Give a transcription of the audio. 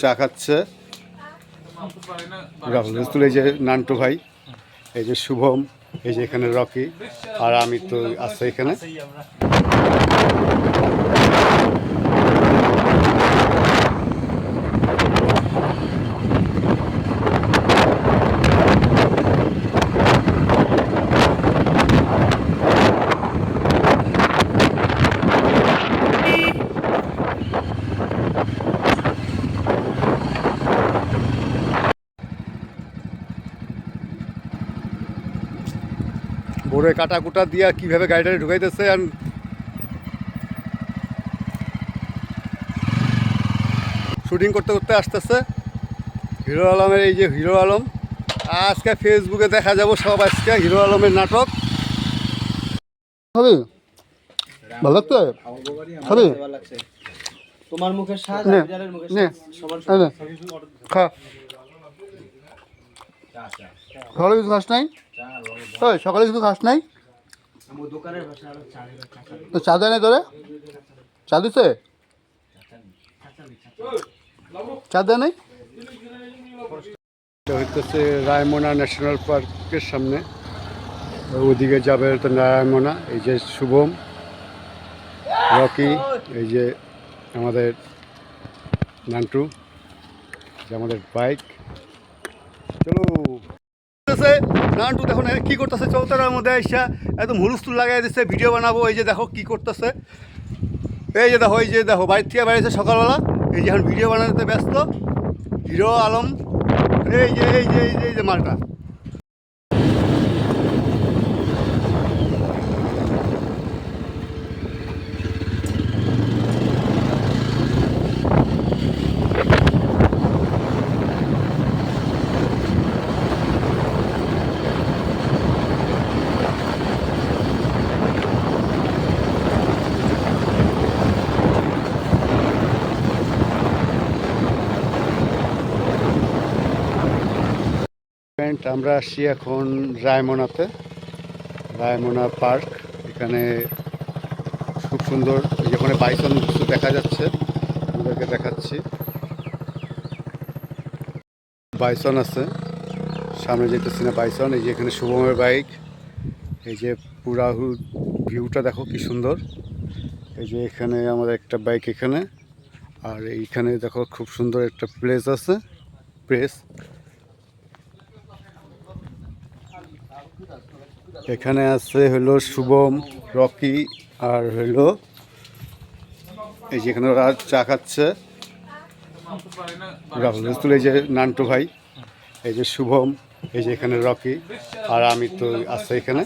চা খাচ্ছে রাহুল রসুল, এই যে নান্টু ভাই, এই যে শুভম, এই যে এখানে রকি, আর আমি তো আছে এখানে। ভোরে কাটা কুটা দিয়া কিভাবে গাড়িটা ঢুকাইতেছে, আর শুটিং করতে করতে আসতেছে হিরো আলমের। এই যে হিরো আলম, আজকে ফেসবুকে দেখা যাব সব, আজকে হিরো আলমের নাটক হবে। ভালো লাগতো হবে তোমার মুখের স্বাদ আর বিড়ালের মুখের নে স্বাদ সমান খা। সকালে কিছু খাস নাই? সকালে কিছু খাস নাই? দোকানের ভাষা আর তো চা দেয় নাই তোরে? চা দিছে? চা দেয় নাই? এটা হচ্ছে রায়মনা ন্যাশনাল পার্কের সামনে, ওদিকে যাবে তো রায়মনা। এই যে শুভম, রকি, এই যে আমাদের নান্টু, যে আমাদের বাইক। চলো নান্টু দেখো না কি করতেছে, চৌতারার মধ্যে এসে একদম হুলস্থুল লাগাই দিচ্ছে, ভিডিও বানাবো। এই যে দেখো কি করতেছে, এই যে দেখো বাড়ির থেকে বেরিয়েছে সকালবেলা, এই যে এখন ভিডিও বানাতে ব্যস্ত হিরো আলম। এই যে মালটা আমরা আসছি এখন রায়মনাতে, রায়মনা পার্ক। এখানে খুব সুন্দর, যেখানে বাইসন কিছু দেখা যাচ্ছে, আমাদেরকে দেখাচ্ছি। বাইসন আছে সামনে, যেতেছি না বাইসন। এই যে এখানে শুভমের বাইক, এই যে পুরা ভিউটা দেখো কি সুন্দর। এই যে এখানে আমাদের একটা বাইক এখানে, আর এইখানে দেখো খুব সুন্দর একটা প্লেস আছে, প্রেস। এখানে আছে হলো শুভম, রকি, আর হলো এই যে এখানে ওরা চা খাচ্ছে রাহুল রসুল, এই যে নান্টু ভাই, এই যে শুভম, এই যে এখানে রকি, আর আমি তো আছে এখানে।